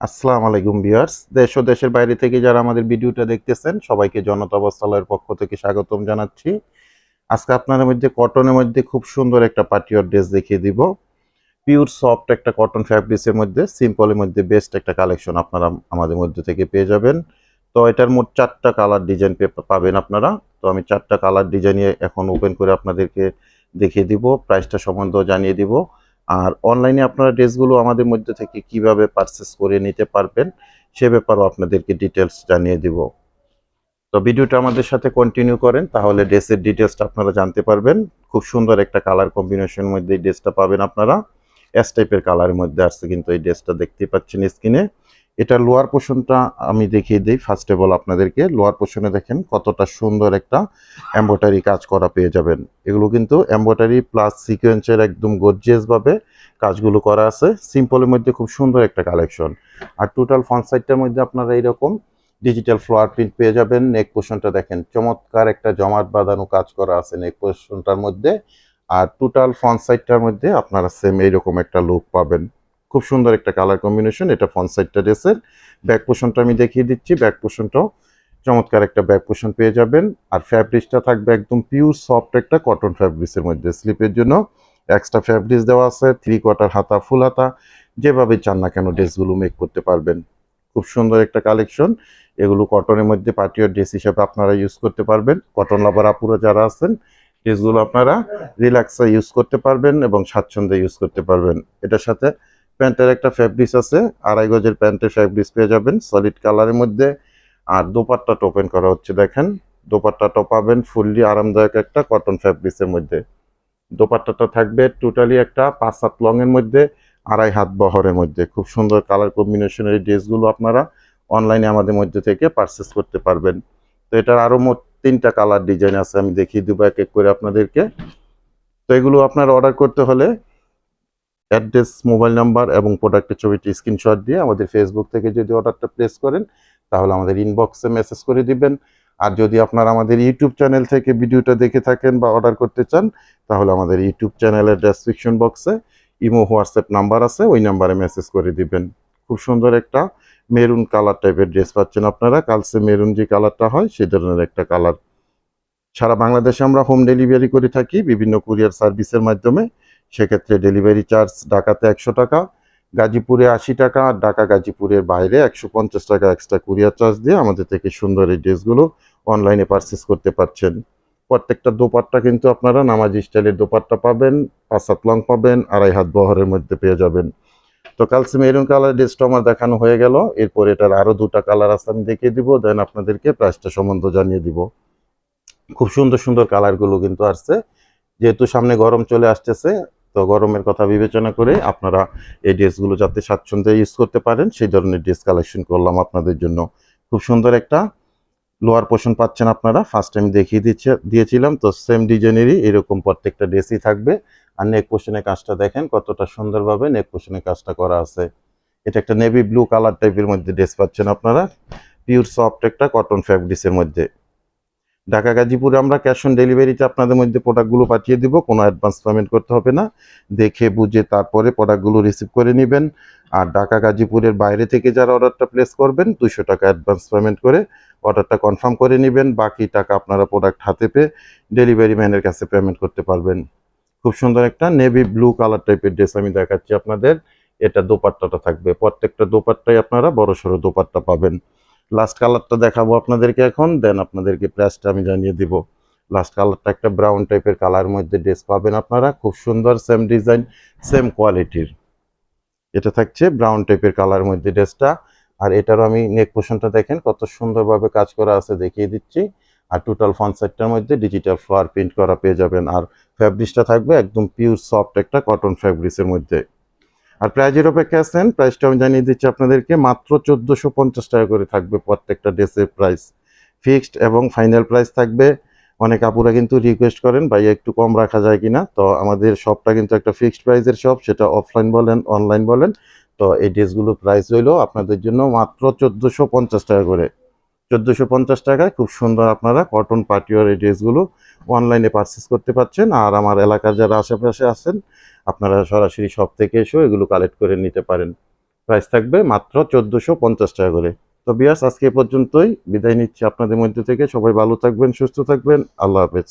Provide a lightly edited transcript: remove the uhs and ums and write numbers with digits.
আসসালামু আলাইকুম ভিউয়ার্স, দেশ ও দেশের বাইরে থেকে যারা আমাদের ভিডিওটা দেখতেছেন সবাইকে জনতা বস্ত্রালয়ের পক্ষ থেকে স্বাগতম জানাচ্ছি। আজকে আপনাদের মধ্যে কটনের মধ্যে খুব সুন্দর একটা পার্টিওয়ার ড্রেস দেখিয়ে দিব। পিওর সফট একটা কটন ফ্যাব্রিক্সের মধ্যে সিম্পলের মধ্যে বেস্ট একটা কালেকশন আপনারা আমাদের মধ্যে থেকে পেয়ে যাবেন। তো এটার মোট 4টা কালার ডিজাইন পাবেন আপনারা। তো আমি 4টা কালার ডিজাইন এখন ওপেন করে আপনাদেরকে দেখিয়ে দিব, প্রাইসটা সম্বন্ধেও জানিয়ে দিব। আর অনলাইনে আপনারা ড্রেসগুলো আমাদের মধ্যে থেকে কিভাবে পারচেস করে নিতে পারবেন সে ব্যাপারেও আপনাদেরকে ডিটেলস জানিয়ে দিব। তো ভিডিওটা আমাদের সাথে কন্টিনিউ করেন, তাহলে ড্রেসের ডিটেলসটা আপনারা জানতে পারবেন। খুব সুন্দর একটা কালার কম্বিনেশনের মধ্যে এই ড্রেসটা পাবেন আপনারা। এস টাইপের কালারের মধ্যে আসছে কিন্তু এই ড্রেসটা দেখতে পাচ্ছেন স্ক্রিনে। এটা লোয়ার পোর্শনটা আমি দেখিয়ে দিই ফার্স্ট অফ অল আপনাদেরকে। লোয়ার পোর্শনে দেখেন কতটা সুন্দর একটা এমব্রয়ডারি কাজ করা পেয়ে যাবেন। এগুলো কিন্তু এমব্রয়ডারি প্লাস সিকোয়েন্সের একদম গর্জিয়াস ভাবে কাজগুলো করা আছে। সিম্পলের মধ্যে খুব সুন্দর একটা কালেকশন। আর টোটাল ফ্রন্ট সাইডটার মধ্যে আপনারা এইরকম ডিজিটাল ফ্লোয়ার প্রিন্ট পেয়ে যাবেন। নেক পোর্শনটা দেখেন চমৎকার একটা জমাট বাঁধানো কাজ করা আছে নেক পোর্শনটার মধ্যে। আর টোটাল ফ্রন্ট সাইডটার মধ্যে আপনারা সেম এইরকম একটা লুক পাবেন। খুব সুন্দর একটা কালার কম্বিনেশন। এটা ফ্রন্ট সাইডটা ড্রেসের। ব্যাক পোর্শনটা আমি দেখিয়ে দিচ্ছি। ব্যাক পোর্শনটাও চমৎকার একটা ব্যাক পোর্শন পেয়ে যাবেন। আর ফ্যাব্রিক্সটা থাকবে একদম পিওর সফট একটা কটন ফ্যাব্রিক্সের মধ্যে। স্লিপের জন্য এক্সট্রা ফ্যাব্রিক্স দেওয়া আছে। 3/4 হাতা, ফুল হাতা, যেভাবে চান না কেন ড্রেসগুলো মেক করতে পারবেন। খুব সুন্দর একটা কালেকশন। এগুলো কটনের মধ্যে পার্টিওয়ার ড্রেস হিসেবে আপনারা ইউজ করতে পারবেন। কটন লাভার আপুরা যারা আছেন ড্রেসগুলো আপনারা রিল্যাক্সে ইউজ করতে পারবেন এবং স্বাচ্ছন্দ্যে ইউজ করতে পারবেন। এটার সাথে প্যান্টের একটা ফ্যাব্রিক্স আছে, 2.5 গজের প্যান্টের ফ্যাব্রিক্স পেয়ে যাবেন সলিড কালারের মধ্যে। আর দোপাট্টাটা ওপেন করা হচ্ছে দেখেন। দোপাট্টাটা পাবেন ফুললি আরামদায়ক একটা কটন ফ্যাব্রিক্সের মধ্যে। দোপাট্টাটা থাকবে টোটালি একটা 5 হাত লং এর মধ্যে, 2.5 হাত বহরের মধ্যে। খুব সুন্দর কালার কম্বিনেশনের এই ড্রেসগুলো আপনারা অনলাইনে আমাদের মধ্যে থেকে পারচেস করতে পারবেন। তো এটার আরো মোট 3টা কালার ডিজাইন আছে, আমি দেখিয়ে দেবো এক এক করে আপনাদেরকে। তো এগুলো আপনার অর্ডার করতে হলে অ্যাড্রেস, মোবাইল নাম্বার এবং প্রোডাক্টের ছবিটি স্ক্রিনশট দিয়ে আমাদের ফেসবুক থেকে যদি অর্ডারটা প্লেস করেন তাহলে আমাদের ইনবক্সে মেসেজ করে দিবেন। আর যদি আপনারা আমাদের ইউটিউব চ্যানেল থেকে ভিডিওটা দেখে থাকেন বা অর্ডার করতে চান তাহলে আমাদের ইউটিউব চ্যানেলের ডেসক্রিপশন বক্সে ইমো, হোয়াটসঅ্যাপ নাম্বার আছে, ওই নাম্বারে মেসেজ করে দিবেন। খুব সুন্দর একটা মেরুন কালার টাইপের ড্রেস পাচ্ছেন আপনারা। কালসে মেরুন যে কালারটা হয় সেই ধরনের একটা কালার। সারা বাংলাদেশে আমরা হোম ডেলিভারি করে থাকি বিভিন্ন কুরিয়ার সার্ভিসের মাধ্যমে। সেক্ষেত্রে ডেলিভারি চার্জ ঢাকাতে 100 টাকা, গাজীপুরে 80 টাকা, আর ঢাকা গাজীপুরের বাইরে 150 টাকা এক্সট্রা কুরিয়ার চার্জ দিয়ে আমাদের থেকে সুন্দর এই ড্রেসগুলো অনলাইনে পারচেস করতে পারছেন। প্রত্যেকটা দোপাট্টা কিন্তু আপনারা নামাজি স্টাইলের দোপাট্টা পাবেন, 5 হাত লং পাবেন, 2.5 হাত বহরের মধ্যে পেয়ে যাবেন। তো কালসে মেরুন কালার ড্রেসটা আমার দেখানো হয়ে গেল। এরপর এটার আরো 2টা কালার আছে, আমি দেখিয়ে দিব, দেন আপনাদেরকে প্রাইসটা সম্বন্ধে জানিয়ে দিব। খুব সুন্দর সুন্দর কালারগুলো কিন্তু আসছে। যেহেতু সামনে গরম চলে আসতেছে, তো গরমের কথা বিবেচনা করে আপনারা এই ড্রেসগুলো যাতে স্বাচ্ছন্দ্যে ইউজ করতে পারেন সেই ধরনের ড্রেস কালেকশন করলাম আপনাদের জন্য। খুব সুন্দর একটা লোয়ার পোর্শন পাচ্ছেন আপনারা। ফার্স্ট টাইম দেখিয়ে দিয়েছিলাম, তো সেম ডিজাইনেরই এরকম প্রত্যেকটা ড্রেসই থাকবে। আর নেক পোর্শনের কাজটা দেখেন কতটা সুন্দরভাবে নেক পোর্শনের কাজটা করা আছে। এটা একটা নেভি ব্লু কালার টাইপের মধ্যে ড্রেস পাচ্ছেন আপনারা, পিওর সফট একটা কটন ফ্যাব্রিক্সের মধ্যে। ঢাকা গাজীপুরে আমরা ক্যাশ অন ডেলিভারিতে আপনাদের মধ্যে প্রোডাক্টগুলো পাঠিয়ে দিব, কোনো অ্যাডভান্স পেমেন্ট করতে হবে না। দেখে বুঝে তারপরে প্রোডাক্টগুলো রিসিভ করে নেবেন। আর ঢাকা গাজীপুরের বাইরে থেকে যারা অর্ডারটা প্লেস করবেন 200 টাকা অ্যাডভান্স পেমেন্ট করে অর্ডারটা কনফার্ম করে নেবেন। বাকি টাকা আপনারা প্রোডাক্ট হাতে পেয়ে ডেলিভারি ম্যানের কাছে পেমেন্ট করতে পারবেন। খুব সুন্দর একটা নেভি ব্লু কালার টাইপের ড্রেস আমি দেখাচ্ছি আপনাদের। এটা দোপাট্টাটা থাকবে, প্রত্যেকটা দোপাট্টায় আপনারা বড় সড়ো দোপাট্টা পাবেন। লাস্ট কালারটা দেখাবো আপনাদেরকে এখন, দেন আপনাদেরকে প্রাইসটা আমি জানিয়ে দিব। লাস্ট কালারটা একটা ব্রাউন টাইপের কালার মধ্যে ড্রেস পাবেন আপনারা, খুব সুন্দর, সেম ডিজাইন, সেম কোয়ালিটির। এটা থাকছে ব্রাউন টাইপের কালার মধ্যে ড্রেসটা। আর এটারও আমি নেক পোর্শনটা দেখেন কত সুন্দরভাবে কাজ করা আছে, দেখিয়ে দিচ্ছি। আর টোটাল ফ্রন্ট সাইডটার মধ্যে ডিজিটাল ফ্লাওয়ার প্রিন্ট করা পেয়ে যাবেন। আর ফ্যাব্রিক্সটা থাকবে একদম পিওর সফট একটা কটন ফ্যাব্রিক্সের মধ্যে। আর প্রাইজের অপেক্ষা আছেন, প্রাইসটা আমি জানিয়ে দিচ্ছি আপনাদেরকে। মাত্র 1450 টাকা করে থাকবে প্রত্যেকটা ড্রেসের প্রাইস। ফিক্সড এবং ফাইনাল প্রাইস থাকবে। অনেক আপুরা কিন্তু রিকোয়েস্ট করেন ভাইয়া একটু কম রাখা যায় কিনা। তো আমাদের শপটা কিন্তু একটা ফিক্সড প্রাইসের শপ, সেটা অফলাইন বলেন অনলাইন বলেন। তো এই ড্রেসগুলোর প্রাইস হইলো আপনাদের জন্য মাত্র 1450 টাকা করে। 1450 টাকায় খুব সুন্দর আপনারা কটন পার্টিওয়ার এই ড্রেসগুলো অনলাইনে পারচেস করতে পারছেন। আর আমার এলাকার যারা আশেপাশে আছেন আপনারা সরাসরি শপ থেকে এসেও এগুলো কালেক্ট করে নিতে পারেন। প্রাইস থাকবে মাত্র 1450 টাকা করে। তো ভিউয়ার্স, আজকে এ পর্যন্তই, বিদায় নিচ্ছি আপনাদের মধ্যে থেকে। সবাই ভালো থাকবেন, সুস্থ থাকবেন, আল্লাহ হাফেজ।